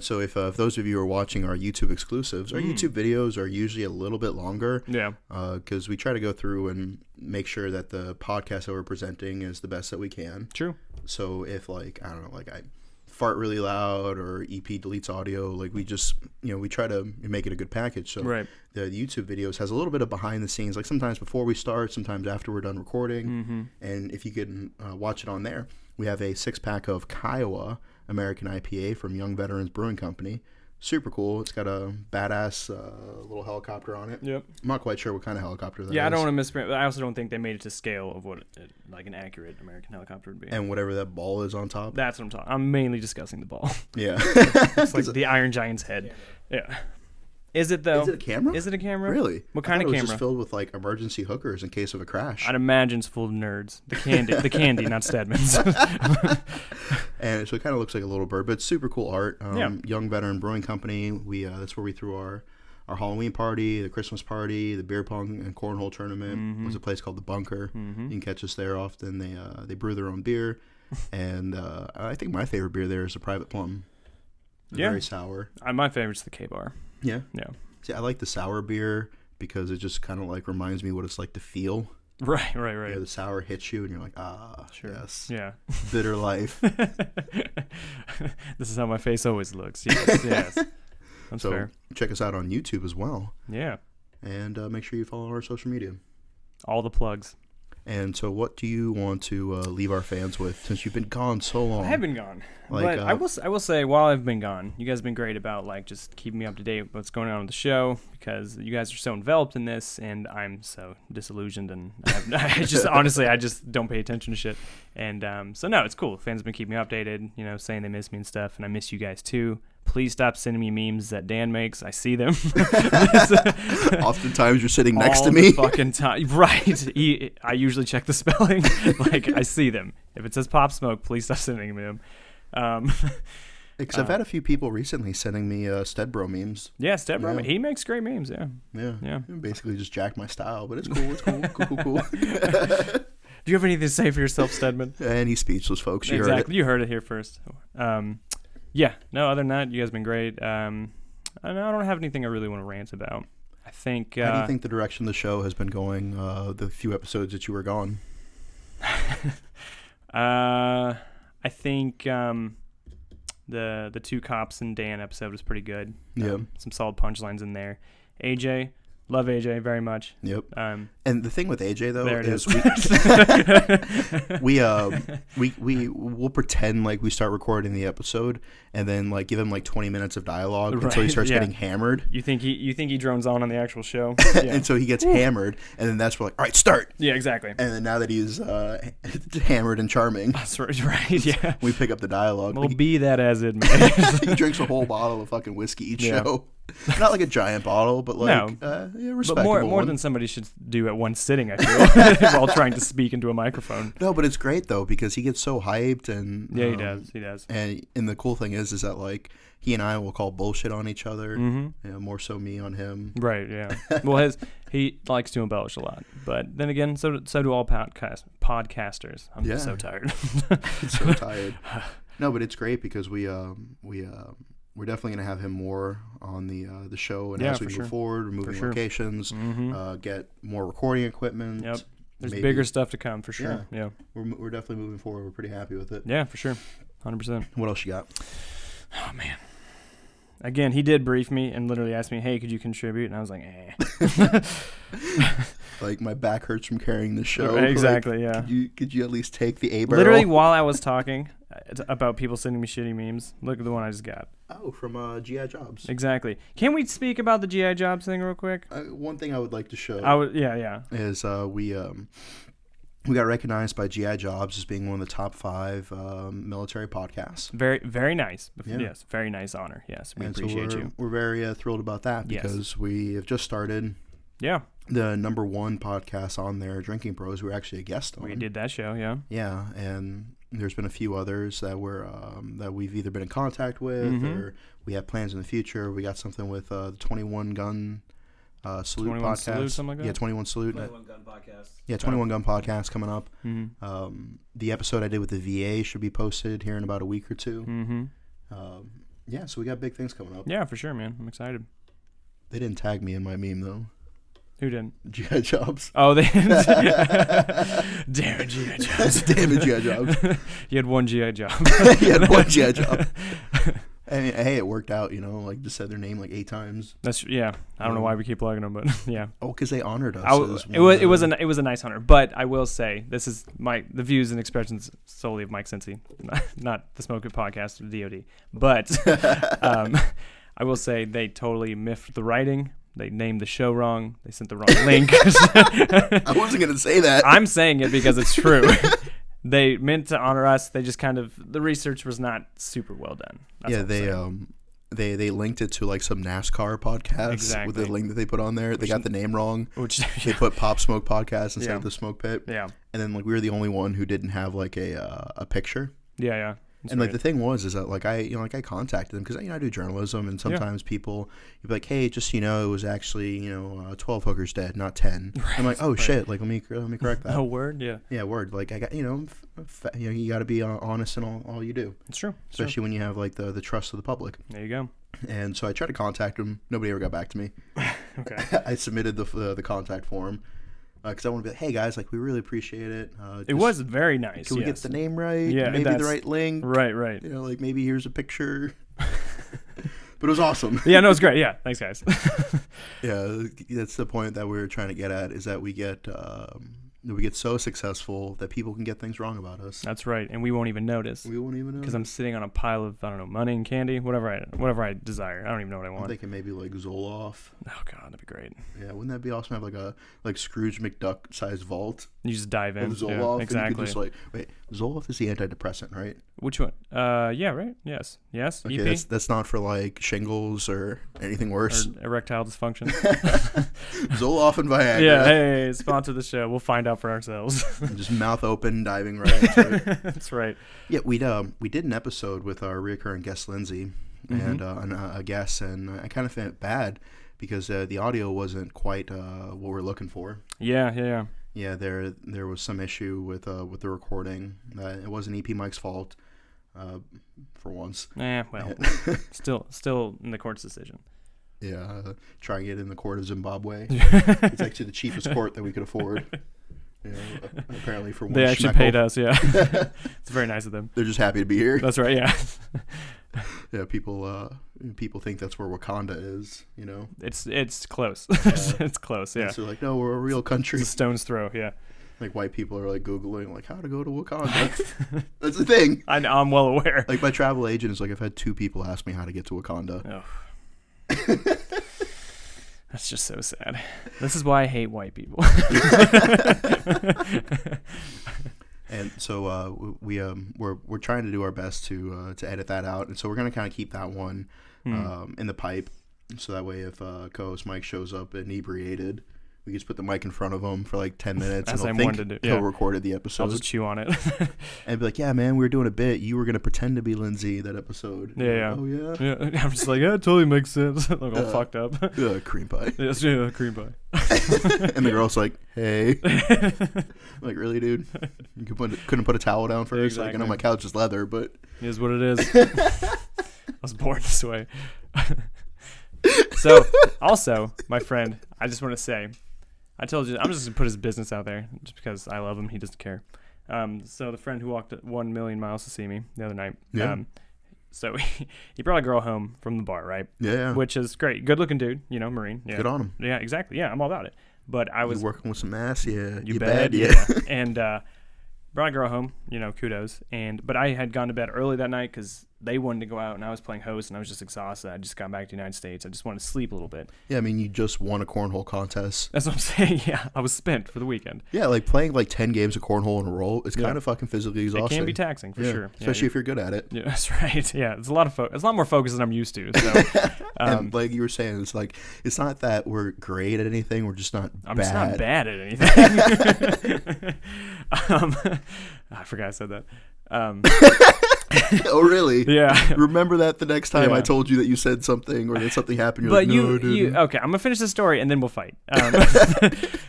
So if those of you are watching our YouTube exclusives, our YouTube videos are usually a little bit longer. Yeah. Because we try to go through and make sure that the podcast that we're presenting is the best that we can. True. So if, like, I don't know, like I fart really loud or EP deletes audio, like we just, you know, we try to make it a good package. So the YouTube videos has a little bit of behind the scenes, like sometimes before we start, sometimes after we're done recording. And if you can watch it on there, we have a 6-pack of Kiowa American IPA from Young Veterans Brewing Company. Super cool. It's got a badass little helicopter on it. Yep. I'm not quite sure what kind of helicopter that is. Yeah, I don't want to misprint, but I also don't think they made it to scale of what like an accurate American helicopter would be. And whatever that ball is on top. That's what I'm talking. I'm mainly discussing the ball. Yeah. It's like the Iron Giant's head. Yeah. Is it though? Is it a camera? Is it a camera? Really? What kind of it was camera? just filled with like emergency hookers in case of a crash. I'd imagine it's full of nerds. The candy, not Stedman's. And so it kind of looks like a little bird, but it's super cool art. Yeah. Young Veteran Brewing Company. We that's where we threw our Halloween party, the Christmas party, the beer pong and cornhole tournament. There's a place called the Bunker. You can catch us there often. They brew their own beer, and I think my favorite beer there is the Private Plum. Yeah. Very sour. My favorite's the K-Bar. Yeah. Yeah. See, I like the sour beer because it just kind of like reminds me what it's like to feel. Right. Yeah, the sour hits you, and you're like, Sure. yes, Yeah. bitter life. This is how my face always looks. Yes. That's So fair. check us out on YouTube as well, Yeah. and make sure you follow our social media. All the plugs. And so, what do you want to leave our fans with since you've been gone so long? I have been gone, Like, but I will say while I've been gone, you guys have been great about like just keeping me up to date with what's going on with the show because you guys are so enveloped in this, and I'm so disillusioned, and I just honestly I just don't pay attention to shit. And so no, it's cool. Fans have been keeping me updated, saying they miss me and stuff, and I miss you guys too. Please stop sending me memes that Dan makes. I see them. Oftentimes, you're sitting next to All me. the fucking time, right? I usually check the spelling. Like I see them. If it says Pop Smoke, please stop sending me them. Because I've had a few people recently sending me Stedbro memes. Yeah, Step Yeah. He makes great memes. Yeah. Yeah. Basically, just jack my style, but it's cool. It's cool. Do you have anything to say for yourself, Stedman? And he's speechless, folks. You Exactly. heard it. You heard it here first. Yeah. No, other than that, you guys have been great. I don't have anything I really want to rant about. I think. How do you think the direction the show has been going? The few episodes that you were gone. I think the two cops and Dan episode was pretty good. Yeah. Some solid punchlines in there. AJ, love AJ very much. Yep. And the thing with AJ though There it is we'll pretend like we start recording the episode and then like give him like 20 minutes of dialogue until he starts getting hammered. You think he drones on the actual show? Yeah. And so he gets hammered, and then that's where like, all right, start. Yeah, exactly. And then now that he's hammered and charming, That's right. Yeah. we pick up the dialogue. Well, be that as it may. He drinks a whole bottle of fucking whiskey each show. Not like a giant bottle, but like respectable. But more one. than somebody should do at one sitting, I feel, while trying to speak into a microphone. No, but it's great though because he gets so hyped and Yeah, he does. And the cool thing is that like he and I will call bullshit on each other. Mm-hmm. More so me on him. Right. Yeah. Well, he likes to embellish a lot, but then again, so do all podcasters. I'm so tired. So tired. No, but it's great because we're definitely going to have him more on the show, and as we move forward, we're moving locations, get more recording equipment. Yep. There's bigger stuff to come for sure. Yeah. We're definitely moving forward. We're pretty happy with it. Yeah, for sure. 100%. What else you got? Oh man. Again, he did brief me and literally asked me, "Hey, could you contribute?" And I was like, Like my back hurts from carrying the show. Exactly. Like, Yeah. Could you at least take the A barrel? Literally, while I was talking about people sending me shitty memes, look at the one I just got. Oh, from GI Jobs. Exactly. Can we speak about the GI Jobs thing real quick? One thing I would like to show. Yeah. Is we got recognized by GI Jobs as being one of the top 5 military podcasts. Very, very nice. Yeah. Yes, very nice honor. Yes, we And appreciate so you. We're very thrilled about that because we have just started. Yeah. The number 1 podcast on there, Drinking Bros. We were actually a guest on. We did that show. Yeah. Yeah, and there's been a few others that we've either been in contact with or we have plans in the future. We got something with the 21 Gun Salute 21 podcast. Salute, something like that? Yeah, 21 Salute. 21 Gun Podcast. Yeah, 21 Gun Podcast coming up. Mm-hmm. The episode I did with the VA should be posted here in about a week or two. Mm-hmm. Yeah, so we got big things coming up. Yeah, for sure, man. I'm excited. They didn't tag me in my meme, though. Who didn't? GI Jobs. Oh, they didn't. Damn it, GI Jobs. Damn it, GI Jobs. You had one GI job. You had one GI Job. I mean, hey, it worked out, like just said their name like 8 times. That's I don't know why we keep plugging them, but yeah. Oh, because they honored us. It was a nice honor, but I will say this is the views and expressions solely of Mike Cincy, not the Smoke It podcast of DoD. But I will say they totally miffed the writing. They named the show wrong. They sent the wrong link. I wasn't gonna say that. I'm saying it because it's true. They meant to honor us. They just the research was not super well done. That's they linked it to like some NASCAR podcast with the link that they put on there. They got the name wrong. They put Pop Smoke Podcast instead of the Smoke Pit. Yeah. And then like we were the only one who didn't have like a picture. Yeah. And like the thing was that like I contacted them because I do journalism, and sometimes people you'd be like, hey, just it was actually 12 hookers dead, not 10. Right. I'm like, oh shit, like let me correct that. Oh, word, yeah, word. Like I got you got to be honest in all you do. It's true, especially when you have like the trust of the public. There you go. And so I tried to contact them. Nobody ever got back to me. Okay. I submitted the contact form. Because I want to be like, hey guys, like we really appreciate it. It was very nice. Can we get the name right? Yeah, maybe the right link. Right. Like maybe here's a picture. But it was awesome. Yeah, no, it's great. Yeah, thanks guys. Yeah, that's the point that we were trying to get at, is that we get so successful that people can get things wrong about us. That's right, and we won't even notice. Because I'm sitting on a pile of money and candy, whatever I desire. I don't even know what I want. I'm thinking maybe like Zoloft. Oh god, that'd be great. Yeah, wouldn't that be awesome? Have like a Scrooge McDuck sized vault. You just dive in. Zoloft, yeah, exactly. And you could just wait. Zoloft is the antidepressant, right? Which one? Yeah, right. Yes. Okay, EP? that's not for like shingles or anything worse. Or erectile dysfunction. Zoloft and Viagra. Yeah, hey, sponsor the show. We'll find out for ourselves. Just mouth open, diving right into it. That's right. Yeah, we did an episode with our recurring guest Lindsay and a guest, and I kind of felt bad because the audio wasn't quite what we're looking for. Yeah. Yeah, there was some issue with the recording. It wasn't EP Mike's fault, for once. Well, still in the court's decision. Yeah, trying it in the court of Zimbabwe. It's actually the cheapest court that we could afford. Apparently for one. They actually paid us. Yeah, it's very nice of them. They're just happy to be here. That's right. Yeah. Yeah, people think that's where Wakanda is. It's close. It's close. Yeah. So like, no, we're a real country. It's a stone's throw. Yeah. Like white people are like Googling like how to go to Wakanda. That's the thing. I'm well aware. Like my travel agent is like, I've had 2 people ask me how to get to Wakanda. Oh. That's just so sad. This is why I hate white people. And so we're trying to do our best to edit that out, and so we're gonna kind of keep that one in the pipe, so that way if co-host Mike shows up inebriated, we just put the mic in front of him for like 10 minutes, and he'll think he'll recorded the episode. I'll just chew on it. And be like, yeah, man, we were doing a bit. You were gonna pretend to be Lindsay that episode. Yeah. Like, oh yeah. Yeah. I'm just like, yeah, it totally makes sense. Like all fucked up. Cream pie. Yeah, cream pie. And the girl's like, hey. I'm like, really, dude? You couldn't put a towel down first? Exactly. Like, I know my couch is leather, but it is what it is. I was born this way. So, also, my friend, I just want to say, I told you, I'm just going to put his business out there just because I love him. He doesn't care. So the friend who walked 1 million miles to see me the other night. Yeah. So he brought a girl home from the bar, right? Yeah. Which is great. Good looking dude, Marine. Yeah. Good on him. Yeah, exactly. Yeah, I'm all about it. But I was working with some ass, yeah. You bad, yeah. And brought a girl home, kudos. But I had gone to bed early that night because they wanted to go out, and I was playing host, and I was just exhausted. I just got back to the United States. I just wanted to sleep a little bit. Yeah, I mean, you just won a cornhole contest. That's what I'm saying. Yeah, I was spent for the weekend. Yeah, like playing like 10 games of cornhole in a row, it's kind of fucking physically exhausting. It can be taxing for sure, especially if you're good at it. Yeah, that's right. Yeah, it's a lot more focus than I'm used to. So, and like you were saying, it's like it's not that we're great at anything. We're just not. I'm just not bad at anything. I forgot I said that. Oh really? Yeah. Remember that the next time I told you that you said something or that something happened. You're but like, no, dude. Okay, I'm gonna finish the story and then we'll fight.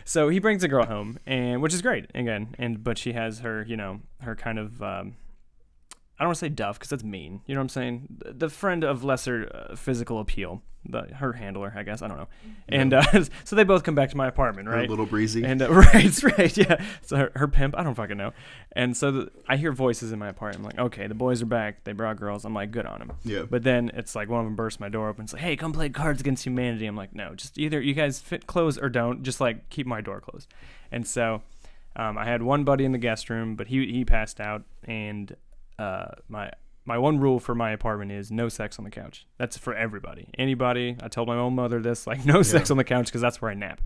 So he brings a girl home, and which is great again, but she has her, her kind of. I don't want to say duff because that's mean. You know what I'm saying? The friend of lesser physical appeal, her handler, I guess. I don't know. Yeah. And so they both come back to my apartment, right? A little breezy. And right, yeah. So her pimp, I don't fucking know. And so I hear voices in my apartment. I'm like, okay, the boys are back. They brought girls. I'm like, good on them. Yeah. But then it's like one of them bursts my door open. It's like, hey, come play Cards Against Humanity. I'm like, no, just either you guys fit close or don't. Just like keep my door closed. And so I had one buddy in the guest room, but he passed out, and my one rule for my apartment is no sex on the couch. That's for everybody. Anybody. I told my own mother this, like, no sex on the couch because that's where I nap.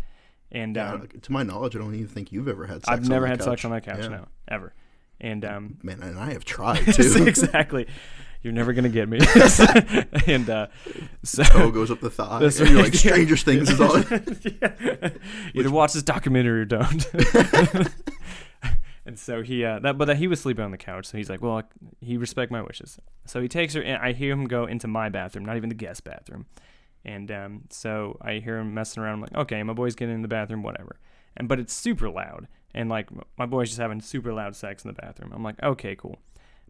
And to my knowledge, I don't even think you've ever had sex. I've never had sex on my couch, no, ever. And man, and I have tried too. Exactly. You're never gonna get me. And so toe goes up the thigh. And you're like, Stranger Things is on. Yeah. Either watch this documentary or don't. And so he he was sleeping on the couch, so he's like, well, he respect my wishes. So he takes her, and I hear him go into my bathroom, not even the guest bathroom. And so I hear him messing around. I'm like, okay, my boy's getting in the bathroom, whatever. But it's super loud, and like my boy's just having super loud sex in the bathroom. I'm like, okay, cool.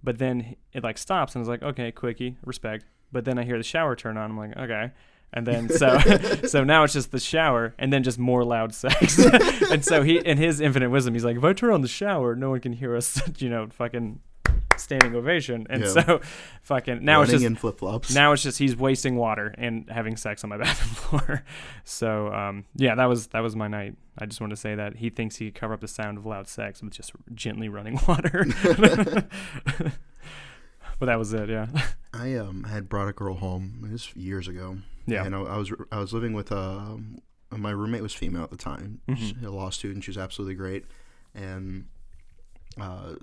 But then it like stops, and I was like, okay, quickie, respect. But then I hear the shower turn on. I'm like, okay. And then so now it's just the shower, and then just more loud sex. And so he, in his infinite wisdom, he's like, if I turn on the shower, no one can hear us, fucking standing ovation. And so fucking now running it's just in flip-flops. Now it's just he's wasting water and having sex on my bathroom floor. So that was my night. I just wanted to say that he thinks he could cover up the sound of loud sex with just gently running water. But that was it. Yeah. I had brought a girl home. It was years ago. Yeah. And I was living with my roommate was female at the time. Mm-hmm. She's a law student. She was absolutely great. And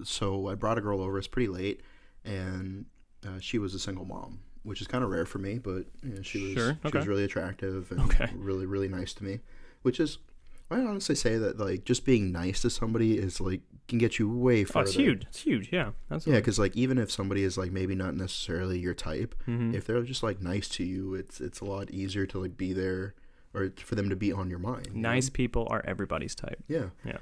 so I brought a girl over. It's pretty late, and she was a single mom, which is kind of rare for me. But she was really attractive and really, really nice to me, which is, I honestly say that like just being nice to somebody is like can get you way further. Oh, it's huge. It's huge. Yeah. Absolutely. Yeah, because like even if somebody is like maybe not necessarily your type, if they're just like nice to you, it's a lot easier to like be there or for them to be on your mind. Nice people are everybody's type. Yeah. Yeah.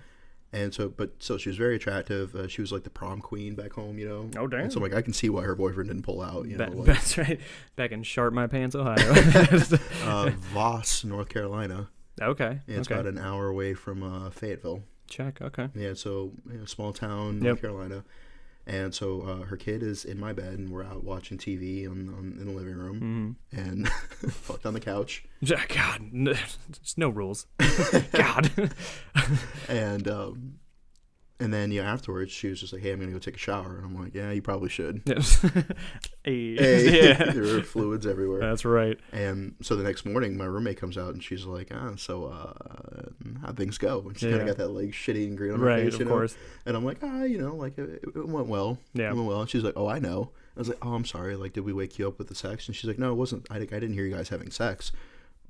And so she was very attractive. She was like the prom queen back home, Oh, damn. And so like I can see why her boyfriend didn't pull out. That's right. Back in Sharp My Pants, Ohio. Voss, North Carolina. Okay. Yeah, it's about an hour away from Fayetteville. Check. Okay. Yeah, so small town, North Carolina. And so her kid is in my bed, and we're out watching TV in the living room, and fucked on the couch. God, there's no rules. God. And then afterwards, she was just like, "Hey, I'm gonna go take a shower," and I'm like, "Yeah, you probably should." Yeah. There were fluids everywhere. That's right. And so the next morning, my roommate comes out, and she's like, how'd things go? And she kind of got that like shit-eating grin on her face, of course. And I'm like, like it went well. Yeah. It went well. And she's like, oh, I know. I was like, oh, I'm sorry. Like, did we wake you up with the sex? And she's like, no, it wasn't. I didn't hear you guys having sex.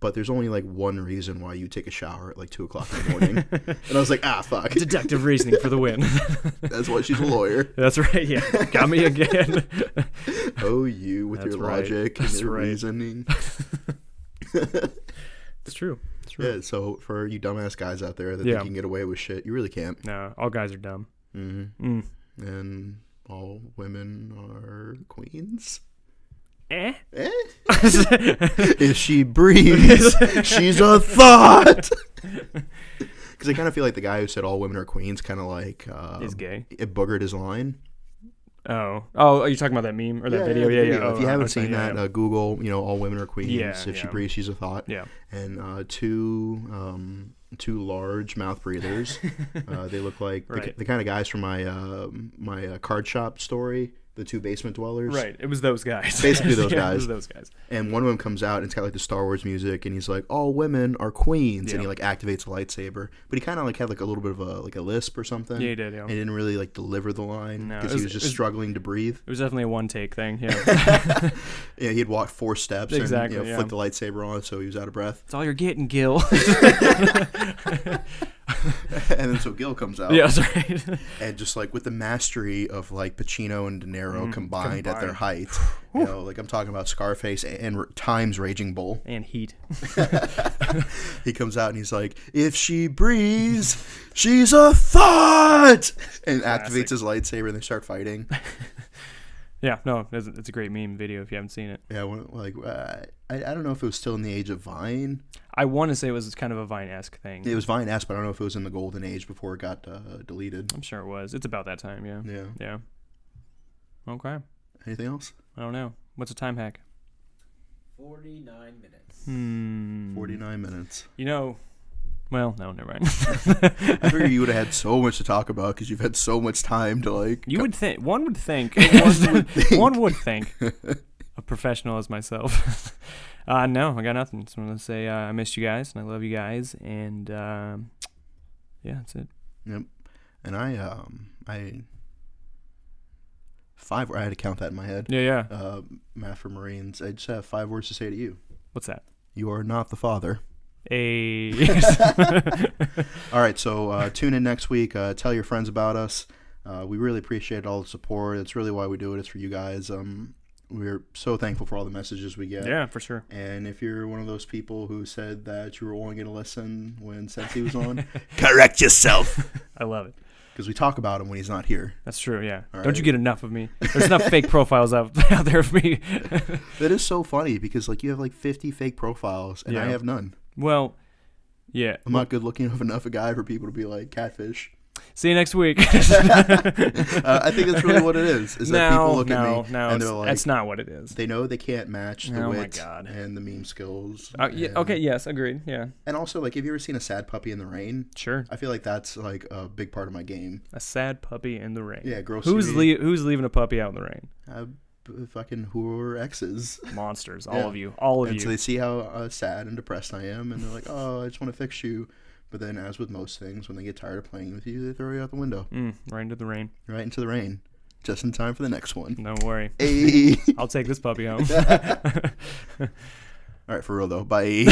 But there's only like one reason why you take a shower at like 2:00 in the morning. And I was like, fuck. Deductive reasoning for the win. That's why she's a lawyer. That's right. Yeah. Got me again. Oh, you with your logic and your reasoning. It's true. It's true. Yeah. So for you dumbass guys out there that think you can get away with shit, you really can't. No, all guys are dumb. Mm-hmm. And all women are queens. If she breathes, she's a thought. Because I kind of feel like the guy who said all women are queens kind of like is gay. It boogered his line. Oh, are you talking about that meme or that video? Yeah. If you haven't seen that, Google, all women are queens. Yeah, if she breathes, she's a thought. Yeah. And two large mouth breathers. They look like the kind of guys from my card shop story. The two basement dwellers. Right. It was those guys. Basically those guys. It was those guys. And one of them comes out and it's got like the Star Wars music and he's like, all women are queens. And he like activates a lightsaber. But he kind of like had like a little bit of a lisp or something. Yeah, he did, yeah. And he didn't really like deliver the line because he was just struggling to breathe. It was definitely a one-take thing, yeah. Yeah, he'd walk 4 steps and flick the lightsaber on so he was out of breath. That's all you're getting, Gil. And then so Gil comes out. Yeah, that's right. And just like with the mastery of like Pacino and De Niro combined at their height. Like I'm talking about Scarface and times Raging Bull. And Heat. He comes out and he's like, if she breathes, she's a thought! And activates his lightsaber and they start fighting. Yeah, no, it's a great meme video if you haven't seen it. Yeah, I don't know if it was still in the age of Vine. I want to say it was kind of a Vine-esque thing. It was Vine-esque, but I don't know if it was in the golden age before it got deleted. I'm sure it was. It's about that time, yeah. Yeah. Okay. Anything else? I don't know. What's a time hack? 49 minutes. 49 minutes. Well, no, never mind. I figure you would have had so much to talk about because you've had so much time to like. You would think. One would think. One would think. A professional as myself. No, I got nothing. Just want to say I missed you guys and I love you guys, and yeah, that's it. Yep. And I I had to count that in my head. Yeah. Math for Marines. I just have 5 words to say to you. What's that? You are not the father. A. All right, so tune in next week. Tell your friends about us. We really appreciate all the support. It's really why we do it. It's for you guys. We're so thankful for all the messages we get. Yeah, for sure. And if you're one of those people who said that you were only going to listen when Sensi was on, correct yourself. I love it. Because we talk about him when he's not here. That's true, yeah. All Don't right. you get enough of me? There's enough fake profiles out there of me. That is so funny because like you have like 50 fake profiles and I have none. Well, yeah. I'm not good looking enough a guy for people to be like catfish. See you next week. I think that's really what it is that people look at me and they're like, that's not what it is. They know they can't match the Oh my wit God. and the meme skills. Yeah, okay, yes, agreed, yeah. And also, like, have you ever seen a sad puppy in the rain? Sure. I feel like that's, like, a big part of my game. A sad puppy in the rain. Yeah, gross. Who's leaving a puppy out in the rain? Fucking who are exes. Monsters, Yeah. all of you. All of and you. so they see how sad and depressed I am, and they're like, oh, I just want to fix you. But then, as with most things, when they get tired of playing with you, they throw you out the window. Right into the rain. Right into the rain. Just in time for the next one. Don't worry. Hey. I'll take this puppy home. All right, for real, though. Bye.